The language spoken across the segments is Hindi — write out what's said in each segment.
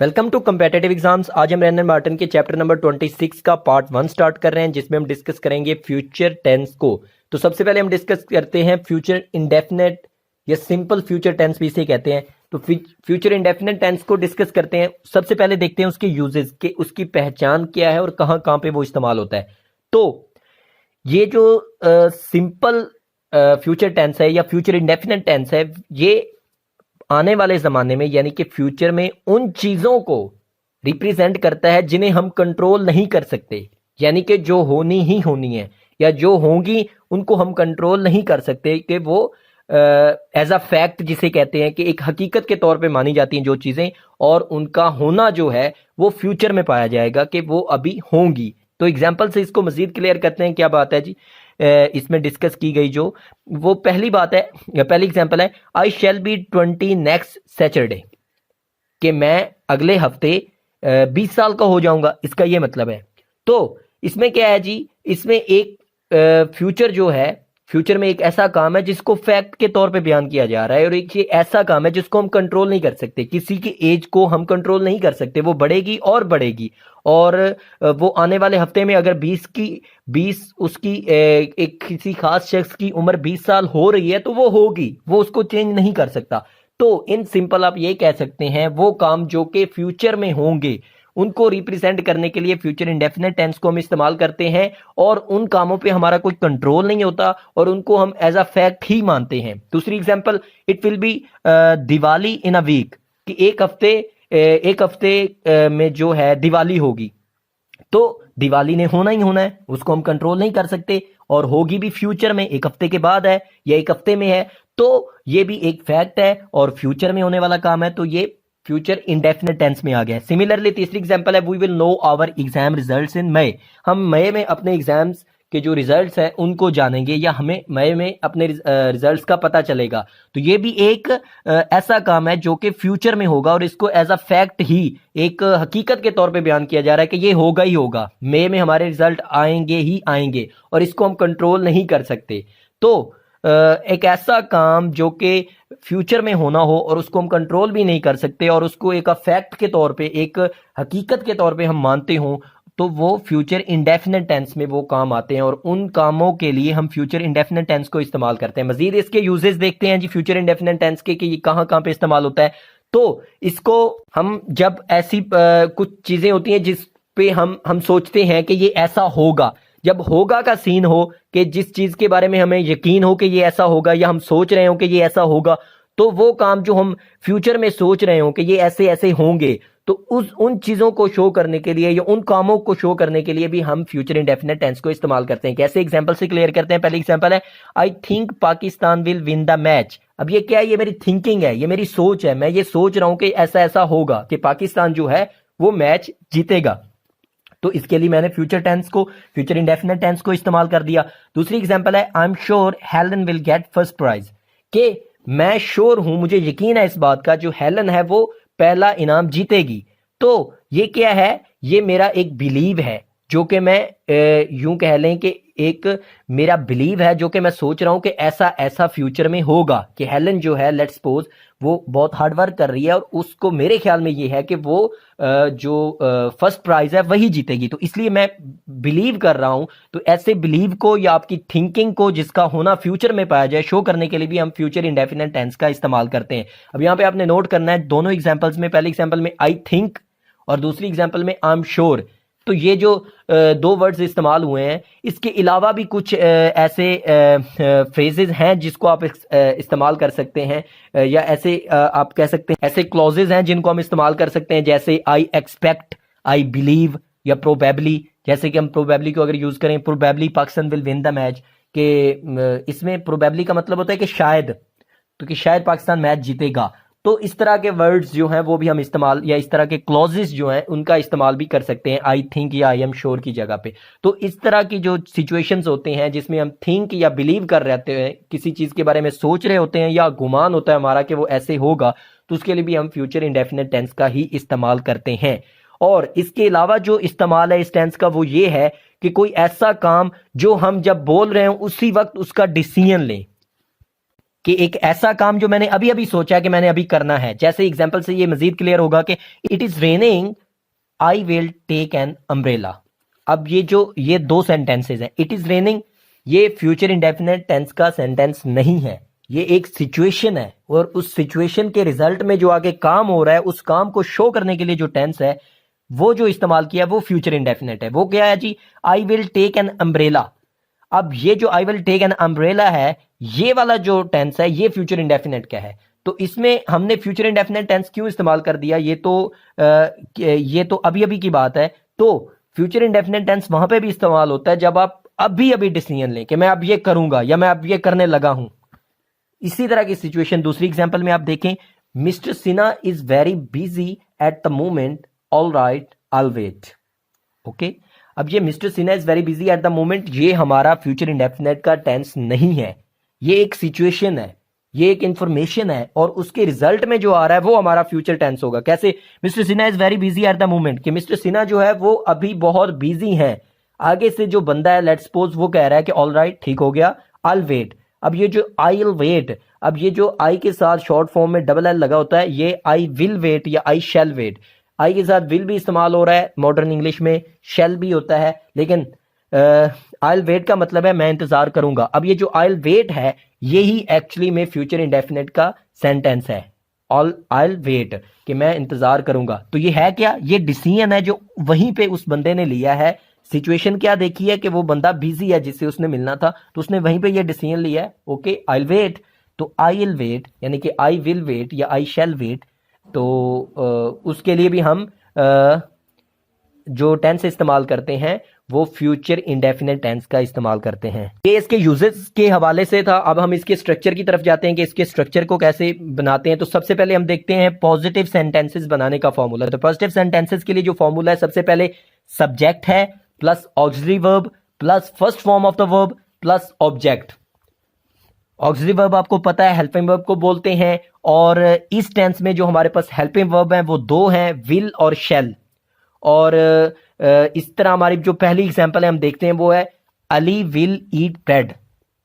Welcome to competitive exams. आज हम रैंडम मार्टिन के चैप्टर नंबर 26 का पार्ट 1 स्टार्ट कर रहे हैं, जिसमें हम डिस्कस करेंगे फ्यूचर टेंस को। तो सबसे पहले हम डिस्कस करते हैं फ्यूचर इंडेफिनेट या सिंपल फ्यूचर टेंस भी इसे कहते हैं। तो फ्यूचर इंडेफिनेट टेंस को डिस्कस करते हैं। सबसे पहले देखते हैं उसके यूजेस के, उसकी पहचान क्या है और कहाँ कहाँ पे वो इस्तेमाल होता है। तो ये जो सिंपल फ्यूचर टेंस है या फ्यूचर इंडेफिनेट टेंस है, ये आने वाले ज़माने में यानी कि फ्यूचर में उन चीज़ों को रिप्रेजेंट करता है जिन्हें हम कंट्रोल नहीं कर सकते, यानी कि जो होनी ही होनी है या जो होंगी उनको हम कंट्रोल नहीं कर सकते, कि वो एज अ फैक्ट जिसे कहते हैं कि एक हकीकत के तौर पे मानी जाती हैं जो चीज़ें, और उनका होना जो है वो फ्यूचर में पाया जाएगा कि वो अभी होंगी। तो एग्जाम्पल से इसको मजीद क्लियर करते हैं। क्या बात है जी, इसमें डिस्कस की गई जो वो पहली बात है, पहली एग्जांपल है, आई शैल बी 20 नेक्स्ट सैटरडे, कि मैं अगले हफ्ते 20 साल का हो जाऊंगा, इसका ये मतलब है। तो इसमें क्या है जी, इसमें एक फ्यूचर जो है, फ्यूचर में एक ऐसा काम है जिसको फैक्ट के तौर पे बयान किया जा रहा है, और एक ये ऐसा काम है जिसको हम कंट्रोल नहीं कर सकते। किसी की एज को हम कंट्रोल नहीं कर सकते, वो बढ़ेगी और बढ़ेगी, और वो आने वाले हफ्ते में अगर 20 उसकी एक किसी खास शख्स की उम्र 20 साल हो रही है तो वो होगी, वो उसको चेंज नहीं कर सकता। तो इन सिंपल आप ये कह सकते हैं वो काम जो कि फ्यूचर में होंगे उनको रिप्रेजेंट करने के लिए फ्यूचर इंडेफिनेट टेंस को हम इस्तेमाल करते हैं, और उन कामों पे हमारा कोई कंट्रोल नहीं होता और उनको हम एज अ फैक्ट ही मानते हैं। दूसरी example, it will be Diwali in a week, कि एक हफ्ते में जो है दिवाली होगी। तो दिवाली ने होना ही होना है, उसको हम कंट्रोल नहीं कर सकते, और होगी भी फ्यूचर में, एक हफ्ते के बाद है या एक हफ्ते में है, तो ये भी एक फैक्ट है और फ्यूचर में होने वाला काम है, तो ये फ्यूचर इंडेफिनेट टेंस में आ गया। सिमिलरली तीसरी एग्जांपल है, we will know our exam results in May, हम मई में अपने एग्जाम्स के जो रिजल्ट्स हैं उनको जानेंगे, या हमें मई में अपने रिजल्ट्स का पता चलेगा। तो ये भी एक ऐसा काम है जो कि फ्यूचर में होगा, और इसको एज अ फैक्ट ही, एक हकीकत के तौर पे बयान किया जा रहा है कि ये होगा ही होगा, मई में हमारे रिजल्ट आएंगे ही आएंगे, और इसको हम कंट्रोल नहीं कर सकते। तो एक ऐसा काम जो कि फ्यूचर में होना हो और उसको हम कंट्रोल भी नहीं कर सकते, और उसको एक फैक्ट के तौर पे, एक हकीकत के तौर पे हम मानते हो, तो वो फ्यूचर इंडेफिनेट टेंस में वो काम आते हैं, और उन कामों के लिए हम फ्यूचर इंडेफिनेट टेंस को इस्तेमाल करते हैं। मजीद इसके यूजेस देखते हैं जी फ्यूचर इंडेफिनेट टेंस के, कि ये कहाँ कहाँ पे इस्तेमाल होता है। तो इसको हम जब ऐसी कुछ चीजें होती हैं जिस पे हम सोचते हैं कि ये ऐसा होगा, जब होगा का सीन हो, कि जिस चीज के बारे में हमें यकीन हो कि ये ऐसा होगा, या हम सोच रहे हो कि ये ऐसा होगा, तो वो काम जो हम फ्यूचर में सोच रहे हो कि ये ऐसे ऐसे होंगे, तो उन चीजों को शो करने के लिए या उन कामों को शो करने के लिए भी हम फ्यूचर इंडेफिनेट टेंस को इस्तेमाल करते हैं। कैसे, एग्जांपल से क्लियर करते हैं। पहली एग्जांपल है, I think Pakistan will win the match. अब ये क्या है, ये मेरी थिंकिंग है, ये मेरी सोच है, मैं ये सोच रहा हूं कि ऐसा ऐसा होगा कि पाकिस्तान जो है वो मैच जीतेगा। तो इसके लिए मैंने फ्यूचर टेंस को, फ्यूचर इंडेफिनेट टेंस को इस्तेमाल कर दिया। दूसरी एग्जांपल है, I am sure Helen will get first prize, कि मैं श्योर हूं, मुझे यकीन है इस बात का, जो हेलन है वो पहला इनाम जीतेगी। तो ये क्या है, ये मेरा एक बिलीव है, जो कि मैं यूं कह लें कि एक मेरा बिलीव है, जो कि मैं सोच रहा हूं कि ऐसा ऐसा फ्यूचर में होगा, कि हेलन जो है, लेट्स सपोज वो बहुत हार्ड वर्क कर रही है, और उसको मेरे ख्याल में ये है कि वो जो फर्स्ट प्राइज है वही जीतेगी, तो इसलिए मैं बिलीव कर रहा हूं। तो ऐसे बिलीव को या आपकी थिंकिंग को जिसका होना फ्यूचर में पाया जाए, शो करने के लिए भी हम फ्यूचर इंडेफिनेट टेंस का इस्तेमाल करते हैं। अब यहाँ पे आपने नोट करना है दोनों एग्जाम्पल्स में, पहले एग्जाम्पल में आई थिंक और दूसरी एग्जाम्पल में आई एम श्योर, तो ये जो दो वर्ड्स इस्तेमाल हुए हैं, इसके अलावा भी कुछ ऐसे फ्रेजेस हैं जिसको आप इस्तेमाल कर सकते हैं, या ऐसे आप कह सकते हैं ऐसे क्लॉजेज हैं जिनको हम इस्तेमाल कर सकते हैं, जैसे आई एक्सपेक्ट, आई बिलीव, या प्रोबेबली। जैसे कि हम प्रोबेबली को अगर यूज करें, probably Pakistan will win the match, के इसमें प्रोबेबली का मतलब होता है कि शायद, तो कि शायद पाकिस्तान मैच जीतेगा। तो इस तरह के वर्ड्स जो हैं वो भी हम इस्तेमाल, या इस तरह के क्लॉजेस जो हैं उनका इस्तेमाल भी कर सकते हैं आई थिंक या आई एम श्योर की जगह पे। तो इस तरह की जो सिचुएशंस होते हैं जिसमें हम थिंक या बिलीव कर रहते हैं, किसी चीज़ के बारे में सोच रहे होते हैं या गुमान होता है हमारा कि वो ऐसे होगा, तो उसके लिए भी हम फ्यूचर इंडेफिनेट टेंस का ही इस्तेमाल करते हैं। और इसके अलावा जो इस्तेमाल है इस टेंस का वो ये है कि कोई ऐसा काम जो हम जब बोल रहे हो उसी वक्त उसका डिसीजन लें, कि एक ऐसा काम जो मैंने अभी अभी सोचा कि मैंने अभी करना है। जैसे एग्जाम्पल से ये मजीद क्लियर होगा कि it is raining, I will take an umbrella. अब ये दो सेंटेंसेज हैं। इट इज रेनिंग ये फ्यूचर इंडेफिनेट टेंस का सेंटेंस नहीं है, ये एक सिचुएशन है, और उस सिचुएशन के रिजल्ट में जो आगे काम हो रहा है उस काम को शो करने के लिए जो टेंस है वो जो इस्तेमाल किया वो फ्यूचर इंडेफिनेट है। वो क्या है जी? I will take an umbrella. अब ये जो I will take an umbrella है, ये वाला जो टेंस है ये फ्यूचर इंडेफिनेट का है। तो इसमें हमने फ्यूचर इंडेफिनेट टेंस क्यों इस्तेमाल कर दिया? ये तो अभी अभी की बात है। तो फ्यूचर इंडेफिनेट टेंस वहां पे भी इस्तेमाल होता है जब आप अभी अभी डिसीजन लें कि मैं अब ये करूंगा या मैं अब ये करने लगा हूं। इसी तरह की सिचुएशन दूसरी एग्जांपल में आप देखें, mister Sinha is very busy at the moment, all right I wait. Okay, अब ये mister Sinha is very busy at the moment, ये हमारा फ्यूचर इंडेफिनेट का टेंस नहीं है, ये एक सिचुएशन है, ये एक इंफॉर्मेशन है, और उसके रिजल्ट में जो आ रहा है वो हमारा फ्यूचर टेंस होगा। कैसे? Mister Sinha is very busy at the moment, कि मिस्टर सिन्हा जो है वो अभी बहुत बिजी है। आगे से जो बंदा है, लेट्स सपोज वो कह रहा है कि ऑल राइट ठीक हो गया, आई वेट। अब ये जो आई विल वेट, अब ये जो आई के साथ शॉर्ट फॉर्म में डबल एल लगा होता है, ये आई विल वेट या आई शैल वेट। आई के साथ विल भी इस्तेमाल हो रहा है मॉडर्न इंग्लिश में, शैल भी होता है, लेकिन आई वेट का मतलब है मैं इंतजार करूंगा। अब ये जो आई वेट है यही एक्चुअली में फ्यूचर इंडेफिनेट का सेंटेंस है, ऑल आई वेट, कि मैं इंतजार करूंगा। तो ये है क्या? ये डिसीजन है जो वहीं पे उस बंदे ने लिया है। सिचुएशन क्या देखी है कि वो बंदा बिजी है जिससे उसने मिलना था, तो उसने वहीं पे ये डिसीजन लिया है, ओके आई वेट। तो आई विल वेट यानी कि आई विल वेट या आई शैल वेट, तो उसके लिए भी हम जो टेंस इस्तेमाल करते हैं वो फ्यूचर इंडेफिनेट टेंस का इस्तेमाल करते हैं। ये इसके यूजेस के हवाले से था। अब हम इसके स्ट्रक्चर की तरफ जाते हैं कि इसके स्ट्रक्चर को कैसे बनाते हैं। तो सबसे पहले हम देखते हैं पॉजिटिव सेंटेंसेस बनाने का फॉर्मूला। तो पॉजिटिव सेंटेंसेस के लिए जो फॉर्मूला है, सबसे पहले सब्जेक्ट है plus auxiliary verb plus first form of the verb plus object. Auxiliary verb आपको पता है हेल्पिंग वर्ब को बोलते हैं, और इस टेंस में जो हमारे पास हेल्पिंग वर्ब हैं वो दो हैं, विल और शैल। और इस तरह हमारी जो पहली एग्जांपल है हम देखते हैं वो है अली विल ईट ब्रेड,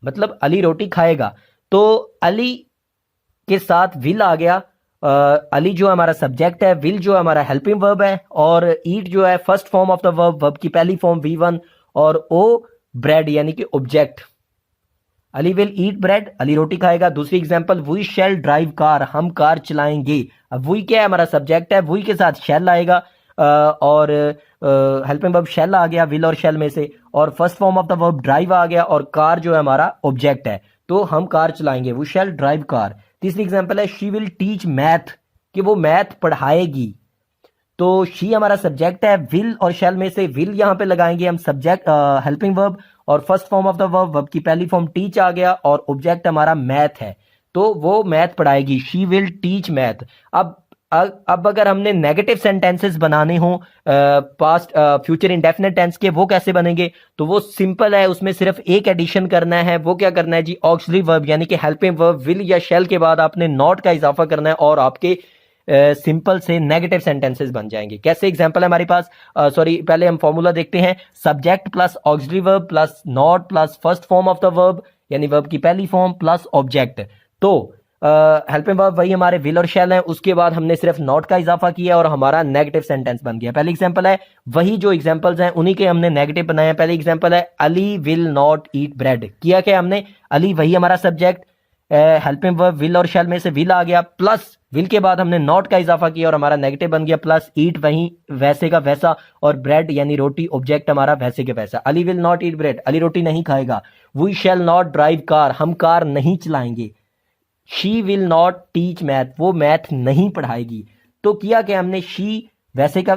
मतलब अली रोटी खाएगा। तो अली के साथ विल आ गया, अली जो हमारा सब्जेक्ट है, विल जो हमारा हेल्पिंग वर्ब है, और ईट जो है first form of the verb, verb की पहली फॉर्म V1, और ओ ब्रेड यानी कि object. Ali will eat bread, Ali रोटी खाएगा। दूसरी example, we shall drive car, हम कार चलाएंगे। अब वी क्या है? हमारा सब्जेक्ट है, वी के साथ शैल आएगा, और हेल्पिंग वर्ब शैल आ गया विल और शैल में से, और first form of the verb drive आ गया, और कार जो है हमारा ऑब्जेक्ट है, तो हम कार चलाएंगे, वी शैल ड्राइव कार। तीसरी एग्जांपल है शी विल टीच मैथ, कि वो मैथ पढ़ाएगी। तो शी हमारा सब्जेक्ट है, विल और शैल में से विल यहां पे लगाएंगे हम सब्जेक्ट हेल्पिंग वर्ब, और first form of the verb, verb की पहली फॉर्म टीच आ गया, और ऑब्जेक्ट हमारा मैथ है, तो वो मैथ पढ़ाएगी, शी विल टीच मैथ। अब अगर हमने नेगेटिव सेंटेंसेस बनाने हो पास्ट फ्यूचर इंडेफिनेट टेंस के, वो कैसे बनेंगे? तो वो सिंपल है, उसमें सिर्फ एक एडिशन करना है। वो क्या करना है जी? ऑक्सिलरी वर्ब यानी कि हेल्पिंग वर्ब विल या शैल के बाद आपने नॉट का इजाफा करना है, और आपके सिंपल से नेगेटिव सेंटेंसेस बन जाएंगे। कैसे? एग्जांपल है हमारे पास, पहले हम फॉर्मूला देखते हैं, subject plus auxiliary verb plus not plus first form of the verb यानी वर्ब की पहली फॉर्म प्लस ऑब्जेक्ट। तो हेल्पिंग वर्ब वही हमारे विल और शैल है, उसके बाद हमने सिर्फ नॉट का इजाफा किया और हमारा नेगेटिव सेंटेंस बन गया। पहली एग्जांपल है, वही जो एग्जांपल्स हैं उन्हीं के हमने नेगेटिव बनाए। पहली एग्जांपल है Ali will not eat bread, किया क्या हमने? अली वही हमारा सब्जेक्ट, हेल्पिंग वर्ब विल और शैल में से विल आ गया, प्लस विल के बाद हमने नॉट का इजाफा किया और हमारा नेगेटिव बन गया, प्लस ईट वही वैसे का वैसा, और ब्रेड यानी रोटी ऑब्जेक्ट हमारा वैसे के वैसा। Ali will not eat bread, Ali रोटी नहीं खाएगा। We shall not drive car, हम कार नहीं चलाएंगे। She will not teach math, वो मैथ नहीं पढ़ाएगी। तो किया क्या हमने? शी वैसे का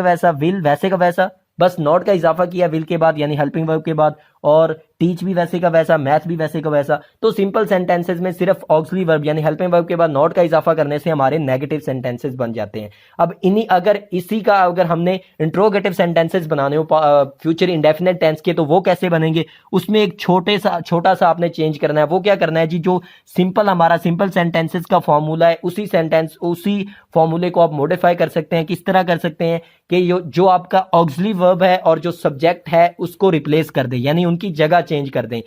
वैसा, विल वैसे का वैसा, बस नॉट का इजाफा किया विल के बाद यानी हेल्पिंग वर्ब के बाद, और टीच भी वैसे का वैसा, मैथ भी वैसे का वैसा। तो सिंपल सेंटेंसेस में सिर्फ ऑक्सिलरी वर्ब यानी हेल्पिंग वर्ब के बाद नॉट का इजाफा करने से हमारे नेगेटिव सेंटेंसेस बन जाते हैं। अब अगर हमने इंट्रोगेटिव सेंटेंसेस बनाने हो फ्यूचर इंडेफिनेट टेंस के, तो वो कैसे बनेंगे? उसमें एक छोटा सा आपने चेंज करना है। वो क्या करना है जी? जो हमारा सिंपल सेंटेंसेस का फॉर्मूला है, उसी फॉर्मूले को आप मॉडिफाई कर सकते हैं। किस तरह कर सकते हैं कि जो आपका ऑक्सिलरी वर्ब है और जो सब्जेक्ट है उसको रिप्लेस कर दें, यानी उनकी जगह चेंज कर दें।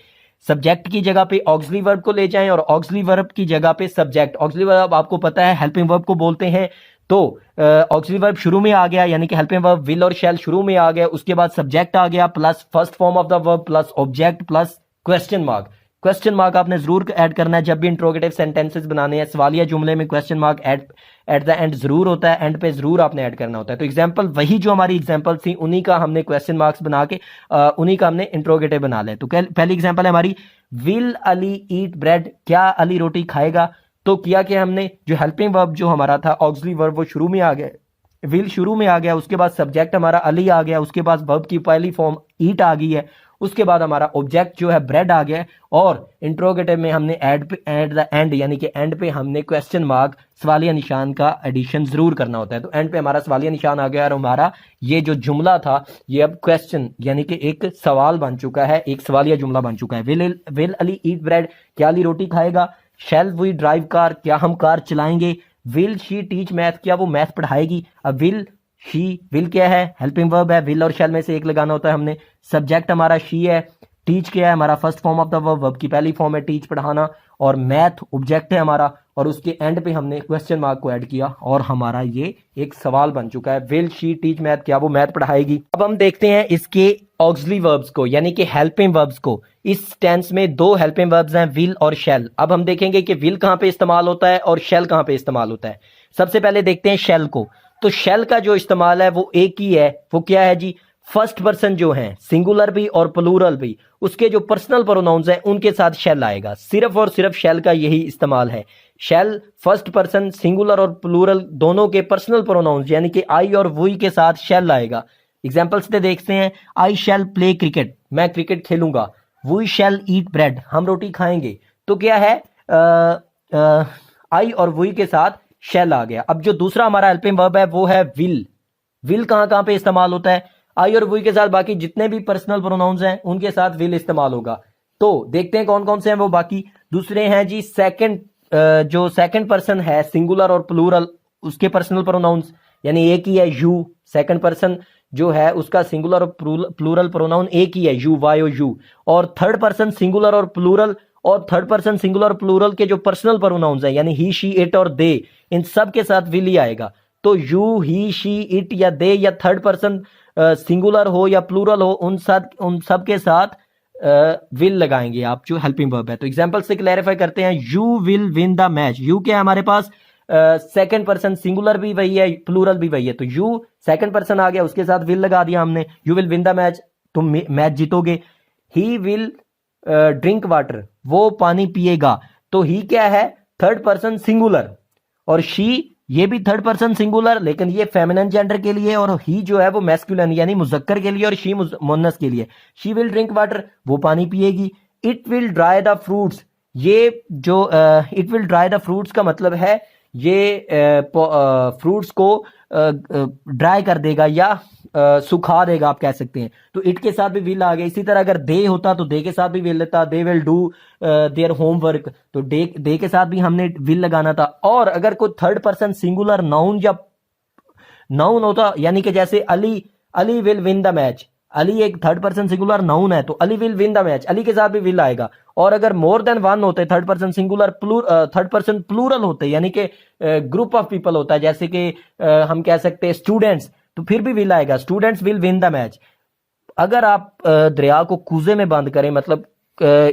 सब्जेक्ट की जगह पे ऑक्सिलरी वर्ब को ले जाएं और ऑक्सिलरी वर्ब की जगह पे सब्जेक्ट। ऑक्सिलरी वर्ब आपको पता है हेल्पिंग वर्ब को बोलते हैं। तो ऑक्सिलरी वर्ब शुरू में आ गया यानी कि हेल्पिंग वर्ब विल और शैल शुरू में आ गया, उसके बाद सब्जेक्ट आ गया plus first form of the verb plus object plus question mark. Question mark आपने जरूर ऐड करना है जब भी इंट्रोगेटिव सेंटेंसेस बनाने हैं। सवालिया जुमले में question mark at the end जरूर होता है, एंड पे जरूर आपने ऐड करना होता है। तो एग्जांपल वही जो हमारी एग्जांपल थी उन्हीं का हमने क्वेश्चन मार्क्स बना के उन्हीं का हमने इंट्रोगेटिव बना लिया। तो पहली एग्जांपल है हमारी विल अली ईट ब्रेड, क्या अली रोटी खाएगा। तो किया कि हमने जो हेल्पिंग वर्ब जो हमारा था ऑक्सिलरी वर्ब वो शुरू में आ गया, विल शुरू में आ गया, उसके बाद सब्जेक्ट हमारा अली आ गया, उसके बाद वर्ब की पहली फॉर्म ईट आ गई है, उसके बाद हमारा ऑब्जेक्ट जो है ब्रेड आ गया और इंट्रोगेटिव में हमने एट द एंड यानी कि एंड पे हमने क्वेश्चन मार्क सवालिया निशान का एडिशन जरूर करना होता है। तो एंड पे हमारा सवालिया निशान आ गया और हमारा ये जो जुमला था ये अब क्वेश्चन यानी कि एक सवाल बन चुका है, एक सवालिया जुमला बन चुका है। विल अली ईट ब्रेड, क्या अली रोटी खाएगा। शैल वी ड्राइव कार, क्या हम कार चलाएंगे। विल शी टीच मैथ, क्या वो मैथ पढ़ाएगी। अब विल क्या है, हेल्पिंग वर्ब है, विल और शैल में से एक लगाना होता है हमने। सब्जेक्ट हमारा शी है, टीच क्या है हमारा first form of the verb, verb की पहली फॉर्म है टीच पढ़ाना, और मैथ ऑब्जेक्ट है हमारा, और उसके एंड पे हमने क्वेश्चन मार्क को ऐड किया और हमारा ये एक सवाल बन चुका है। विल शी टीच मैथ, क्या वो मैथ पढ़ाएगी। अब हम देखते हैं इसके ऑक्सिलरी वर्ब्स को यानी कि हेल्पिंग वर्ब्स को। इस टेंस में दो हेल्पिंग वर्ब्स हैं विल और शैल। अब हम देखेंगे कि विल कहां पे इस्तेमाल होता है और शैल कहां पे इस्तेमाल होता है। सबसे पहले देखते हैं शैल को। तो शैल का जो इस्तेमाल है वो एक ही है, वो क्या है जी, फर्स्ट पर्सन जो है सिंगुलर भी और प्लूरल भी, उसके जो पर्सनल प्रोनाउंस हैं उनके साथ शैल आएगा। सिर्फ और सिर्फ शैल का यही इस्तेमाल है। शैल फर्स्ट पर्सन सिंगुलर और प्लूरल दोनों के पर्सनल प्रोनाउंस यानी कि आई और वी के साथ शैल आएगा। एग्जांपल्स से देखते हैं। आई शैल प्ले क्रिकेट, मैं क्रिकेट खेलूंगा। वी शैल ईट ब्रेड, हम रोटी खाएंगे। तो क्या है, आई और वी के साथ शैल आ गया। अब जो दूसरा हमारा हेल्पिंग वर्ब है वो है विल। विल कहां कहां पे इस्तेमाल होता है, आई और वी के साथ, बाकी जितने भी पर्सनल प्रोनाउंस हैं उनके साथ विल इस्तेमाल होगा। तो देखते हैं कौन कौन से हैं वो। बाकी दूसरे हैं जी सेकंड, जो सेकंड पर्सन है सिंगुलर और प्लूरल उसके पर्सनल प्रोनाउंस, यानी एक ही है यू। सेकंड पर्सन जो है उसका सिंगुलर और प्लूरल प्रोनाउन एक ही है, यू, वाई और यू। और थर्ड पर्सन सिंगुलर और प्लूरल, और थर्ड पर्सन सिंगुलर और प्लूरल के जो पर्सनल प्रोनाउंस हैं यानी ही शी इट और दे, इन सब के साथ विल ही आएगा। तो यू, ही, शी, इट या दे या थर्ड पर्सन सिंगुलर हो या प्लूरल हो, उन सब के साथ विल लगाएंगे आप जो हेल्पिंग वर्ब है। तो एग्जांपल से क्लैरिफाई करते हैं। You will win the match, you क्या है हमारे पास सेकंड पर्सन, सिंगुलर भी वही है प्लूरल भी वही है, तो यू सेकंड पर्सन आ गया, उसके साथ विल लगा दिया हमने। You will win the match, तुम मैच जीतोगे। ही विल ड्रिंक वाटर, वो पानी पिएगा। तो ही क्या है थर्ड पर्सन सिंगुलर, और शी ये भी थर्ड पर्सन सिंगुलर लेकिन ये फेमिनिन जेंडर के लिए, और ही जो है वो मैस्कुलिन यानी मुजक्कर के लिए, और शी मुन्नस के लिए। शी विल ड्रिंक वाटर, वो पानी पिएगी। It will dry the fruits, ये जो it will dry the fruits का मतलब है ये फ्रूट्स को ड्राई कर देगा या सुखा देगा आप कह सकते हैं। तो इट के साथ भी विल आ गया। इसी तरह अगर दे होता तो दे के साथ भी विल लेता, they will do their homework, तो दे के साथ भी हमने विल लगाना था। और अगर कोई थर्ड पर्सन सिंगुलर नाउन या नाउन होता यानी कि जैसे Ali will win the match, Ali एक थर्ड पर्सन सिंगुलर नाउन है तो Ali will win the match, Ali के साथ भी विल आएगा। और अगर मोर देन वन होते third person singular third person plural होते यानी कि ग्रुप ऑफ पीपल होता है, जैसे कि हम कह सकते हैं स्टूडेंट्स, तो फिर भी विल आएगा, students will win the match. अगर आप दरिया को कूजे में बंद करें, मतलब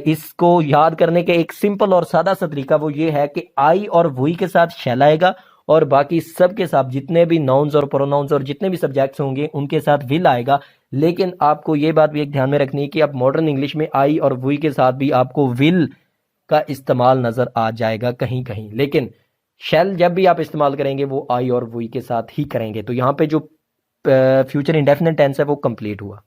इसको याद करने के एक सिंपल और सादा सा तरीका वो ये है कि आई और वी के साथ शैल आएगा और बाकी सब के साथ जितने भी नाउन्स और प्रोनाउंस और जितने भी सब्जेक्ट्स होंगे उनके साथ विल आएगा। लेकिन आपको ये बात भी एक ध्यान में रखनी है कि आप मॉडर्न इंग्लिश में आई और वी के साथ भी आपको विल का इस्तेमाल नजर आ जाएगा कहीं कहीं, लेकिन शैल जब भी आप इस्तेमाल करेंगे वो आई और वी के साथ ही करेंगे। तो यहाँ पे जो फ्यूचर इंडेफिनिट टेंस है वो कंप्लीट हुआ।